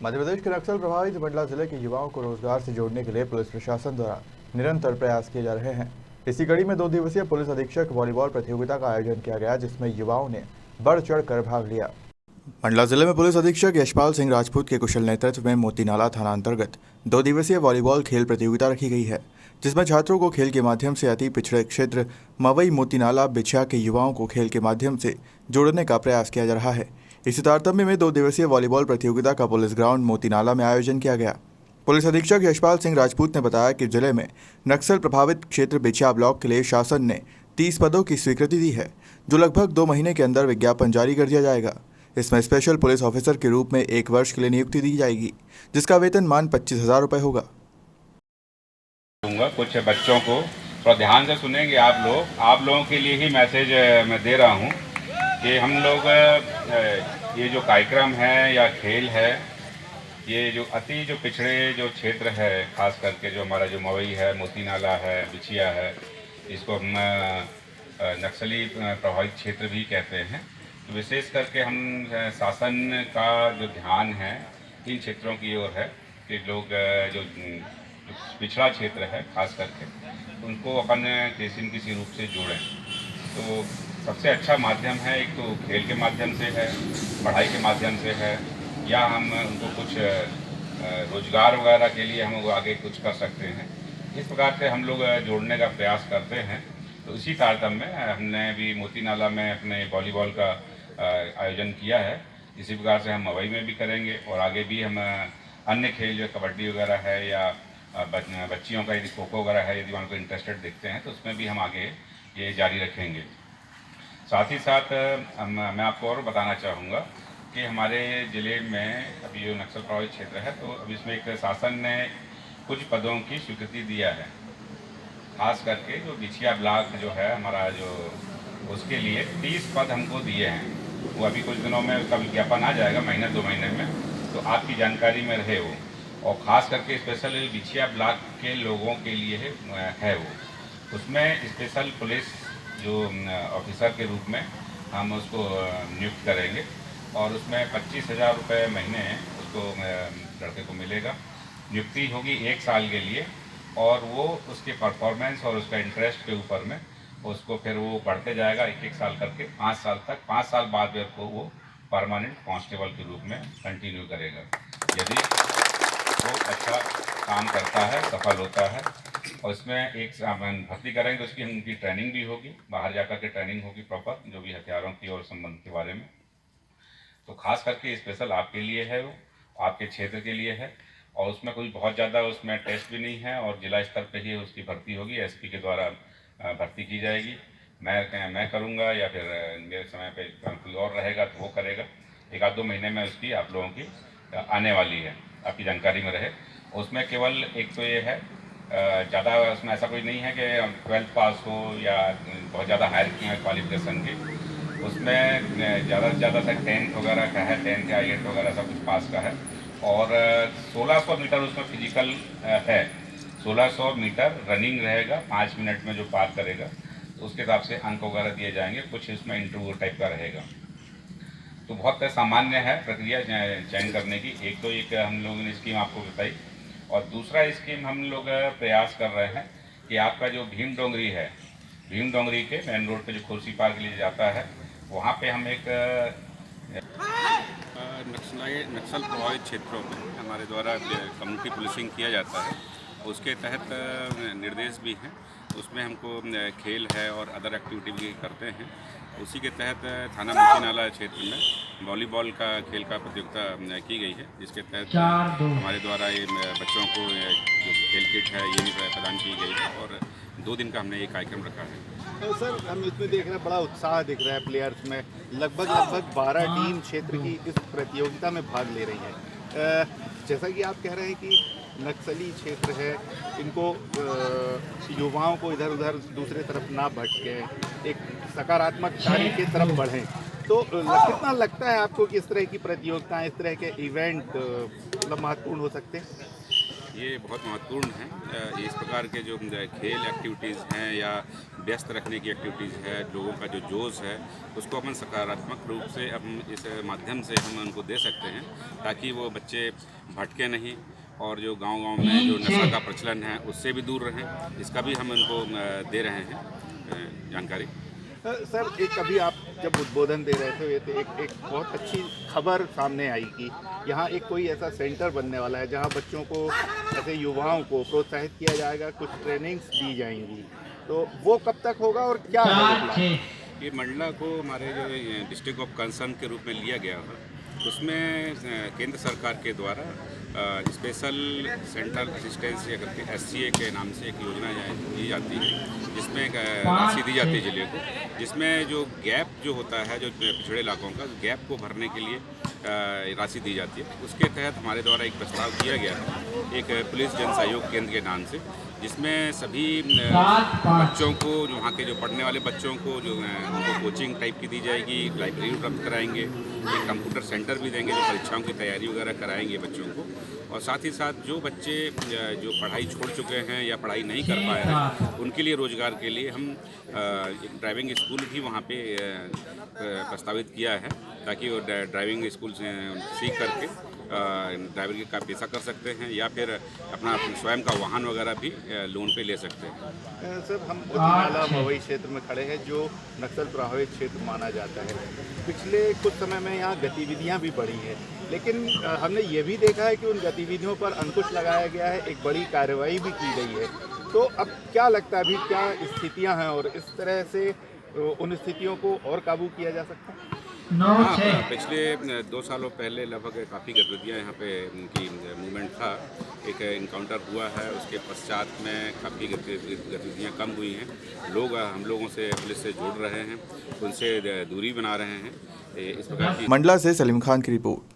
मध्य प्रदेश के नक्सल प्रभावित मंडला जिले के युवाओं को रोजगार से जोड़ने के लिए पुलिस प्रशासन द्वारा निरंतर प्रयास किए जा रहे हैं। इसी कड़ी में 2 दिवसीय पुलिस अधीक्षक वॉलीबॉल प्रतियोगिता का आयोजन किया गया, जिसमें युवाओं ने बढ़ चढ़ कर भाग लिया। मंडला जिले में पुलिस अधीक्षक यशपाल सिंह राजपूत के कुशल नेतृत्व में मोतीनाला थाना अंतर्गत 2 दिवसीय वॉलीबॉल खेल प्रतियोगिता रखी गई है, जिसमें छात्रों को खेल के माध्यम से अति पिछड़े क्षेत्र मवई मोतीनाला बिछिया के युवाओं को खेल के माध्यम से जोड़ने का प्रयास किया जा रहा है। इसी तारतम्य में 2 दिवसीय वॉलीबॉल प्रतियोगिता का पुलिस ग्राउंड मोतीनाला में आयोजन किया गया। पुलिस अधीक्षक यशपाल सिंह राजपूत ने बताया कि जिले में नक्सल प्रभावित क्षेत्र बिछिया ब्लॉक के लिए शासन ने 30 पदों की स्वीकृति दी है, जो लगभग 2 महीने के अंदर विज्ञापन जारी कर दिया जाएगा। इसमें स्पेशल पुलिस ऑफिसर के रूप में 1 वर्ष के लिए नियुक्ति दी जाएगी, जिसका वेतनमान 25,000 रुपये होगा। कुछ बच्चों को थोड़ा ध्यान से सुनेंगे आप लोगों के लिए ही मैसेज मैं दे रहा हूँ कि हम लोग ये जो कार्यक्रम है या खेल है, ये जो जो पिछड़े जो क्षेत्र है, खास करके जो हमारा जो मवई है, मोतीनाला है, बिछिया है, इसको हम नक्सली प्रभावित क्षेत्र भी कहते हैं। तो विशेष करके हम शासन का जो ध्यान है इन क्षेत्रों की ओर है कि लोग जो पिछड़ा क्षेत्र है खास करके उनको अपन किसी न किसी रूप से जोड़ें। तो सबसे अच्छा माध्यम है, एक तो खेल के माध्यम से है, पढ़ाई के माध्यम से है, या हम उनको कुछ रोजगार वगैरह के लिए हम आगे कुछ कर सकते हैं। इस प्रकार से हम लोग जोड़ने का प्रयास करते हैं। तो इसी तारतम्य में हमने भी मोतीनाला में अपने वॉलीबॉल का आयोजन किया है। इसी प्रकार से हम मवई में भी करेंगे और आगे भी हम अन्य खेल जो कबड्डी वगैरह है या बच्चियों का यदि खो खो वगैरह है, यदि उनको इंटरेस्टेड दिखते हैं तो उसमें भी हम आगे ये जारी रखेंगे। साथ ही साथ मैं आपको और बताना चाहूँगा कि हमारे ज़िले में अभी जो नक्सल प्रभावित क्षेत्र है, तो अभी इसमें एक शासन ने कुछ पदों की स्वीकृति दिया है। खास करके जो बिछिया ब्लॉक जो है हमारा, जो उसके लिए 30 पद हमको दिए हैं। वो अभी कुछ दिनों में उसका विज्ञापन आ जाएगा, महीने 2 महीने में, तो आपकी जानकारी में रहे वो। और ख़ास करके स्पेशल बिछिया ब्लॉक के लोगों के लिए है वो। उसमें स्पेशल पुलिस जो ऑफिसर के रूप में हम उसको नियुक्त करेंगे और उसमें 25,000 रुपये महीने उसको लड़के को मिलेगा। नियुक्ति होगी 1 साल के लिए और वो उसके परफॉर्मेंस और उसका इंटरेस्ट के ऊपर में उसको फिर वो बढ़ते जाएगा 1-1 साल करके 5 साल तक। 5 साल बाद फिर को वो परमानेंट कांस्टेबल के रूप में कंटिन्यू करेगा। यदि वो अच्छा काम करता है, सफल होता है, और इसमें एक भर्ती करेंगे तो उसकी उनकी ट्रेनिंग भी होगी, बाहर जाकर के ट्रेनिंग होगी प्रॉपर, जो भी हथियारों की और संबंध के बारे में। तो खास करके स्पेशल आपके लिए है, वो आपके क्षेत्र के लिए है, और उसमें कोई बहुत ज़्यादा उसमें टेस्ट भी नहीं है और जिला स्तर पे ही उसकी भर्ती होगी। एसपी के द्वारा भर्ती की जाएगी। मैं करूँगा या फिर मेरे समय पे कोई और रहेगा तो वो करेगा। 1-2 महीने में उसकी आप लोगों की आने वाली है, आपकी जानकारी में रहे। उसमें केवल एक तो ये है, ज़्यादा उसमें ऐसा कोई नहीं है कि 12th पास हो या बहुत ज़्यादा हायर क्वालिफिकेशन की। उसमें ज़्यादा से ज़्यादा 10th वगैरह का है, 10th या 8th वगैरह सब कुछ पास का है। और 1600 मीटर उसमें फिजिकल है। 1600 मीटर रनिंग रहेगा, 5 मिनट में जो पार करेगा तो उसके हिसाब से अंक वगैरह दिए जाएंगे। कुछ इसमें इंटरव्यू टाइप का रहेगा। तो बहुत सामान्य है प्रक्रिया चयन करने की। एक तो एक हम लोगों ने स्कीम आपको बताई, और दूसरा स्कीम हम लोग प्रयास कर रहे हैं कि आपका जो भीम डोंगरी है, भीम डोंगरी के मेन रोड पे जो खुर्सी पार्क के लिए जाता है, वहाँ पे हम एक नक्सल प्रभावित क्षेत्रों में हमारे द्वारा कम्युनिटी पुलिसिंग किया जाता है। उसके तहत निर्देश भी हैं, उसमें हमको खेल है और अदर एक्टिविटी भी करते हैं। उसी के तहत थाना मोतीनाला क्षेत्र में वॉलीबॉल का खेल का प्रतियोगिता की गई है, जिसके तहत हमारे द्वारा ये बच्चों को जो खेल किट है ये भी प्रदान की गई है, और 2 दिन का हमने ये कार्यक्रम रखा है। तो सर, हम इसमें देख रहे हैं बड़ा उत्साह दिख रहा है प्लेयर्स में। लगभग 12 टीम क्षेत्र की इस प्रतियोगिता में भाग ले रही है। जैसा कि आप कह रहे हैं कि नक्सली क्षेत्र है, इनको युवाओं को इधर उधर दूसरे तरफ ना भटके, एक सकारात्मक कार्य की तरफ बढ़ें, तो कितना लगता है आपको कि इस तरह की प्रतियोगिताएं, इस तरह के इवेंट मतलब महत्वपूर्ण हो सकते हैं? ये बहुत महत्वपूर्ण है। इस प्रकार के जो खेल एक्टिविटीज़ हैं या व्यस्त रखने की एक्टिविटीज़ है, लोगों का जो जोश है उसको अपन सकारात्मक रूप से हम इस माध्यम से हम उनको दे सकते हैं, ताकि वो बच्चे भटके नहीं और जो गांव-गांव में जो नशा का प्रचलन है उससे भी दूर रहें। इसका भी हम उनको दे रहे हैं जानकारी। सर, एक अभी आप जब उद्बोधन दे रहे थे तो एक बहुत अच्छी खबर सामने आई कि यहाँ एक कोई ऐसा सेंटर बनने वाला है जहाँ बच्चों को, ऐसे युवाओं को प्रोत्साहित किया जाएगा, कुछ ट्रेनिंग्स दी जाएंगी। तो वो कब तक होगा और क्या है वो प्लान? ये मंडला को हमारे जो डिस्ट्रिक्ट ऑफ कंसर्न के रूप में लिया गया है, उसमें केंद्र सरकार के द्वारा स्पेशल सेंट्रल असिस्टेंस या करके SCA के नाम से एक योजना दी जाती है, जिसमें राशि दी जाती है जिले को, जिसमें जो गैप जो होता है, जो पिछड़े इलाकों का गैप को भरने के लिए राशि दी जाती है। उसके तहत हमारे द्वारा एक प्रस्ताव किया गया है एक पुलिस जन सहयोग केंद्र के नाम से, जिसमें सभी बच्चों को, जो वहाँ के जो पढ़ने वाले बच्चों को, जो उनको कोचिंग टाइप की दी जाएगी, लाइब्रेरी उपलब्ध कराएंगे, एक कंप्यूटर सेंटर भी देंगे जो परीक्षाओं की तैयारी वगैरह कराएंगे बच्चों को, और साथ ही साथ जो बच्चे जो पढ़ाई छोड़ चुके हैं या पढ़ाई नहीं कर पाए हैं उनके लिए रोजगार के लिए हम एक ड्राइविंग स्कूल भी वहाँ पे प्रस्तावित किया है, ताकि वो ड्राइविंग स्कूल से सीख करके ड्राइवर का पेशा कर सकते हैं या फिर अपना स्वयं का वाहन वगैरह भी लोन पे ले सकते हैं। सर, हम उचिनाला मवई क्षेत्र में खड़े हैं जो नक्सल प्रभावित क्षेत्र माना जाता है। पिछले कुछ समय में यहाँ गतिविधियाँ भी बढ़ी हैं, लेकिन हमने ये भी देखा है कि उन गतिविधियों पर अंकुश लगाया गया है, एक बड़ी कार्रवाई भी की गई है। तो अब क्या लगता है, अभी क्या स्थितियाँ हैं और इस तरह से उन स्थितियों को और काबू किया जा सकता है? हाँ, पिछले 2 सालों पहले लगभग काफ़ी गतिविधियाँ यहाँ पे उनकी मूवमेंट था, एक इनकाउंटर हुआ है, उसके पश्चात में काफ़ी गतिविधियाँ कम हुई हैं। लोग हम लोगों से, पुलिस से जुड़ रहे हैं, उनसे दूरी बना रहे हैं। इस प्रकार की मंडला से सलीम खान की रिपोर्ट।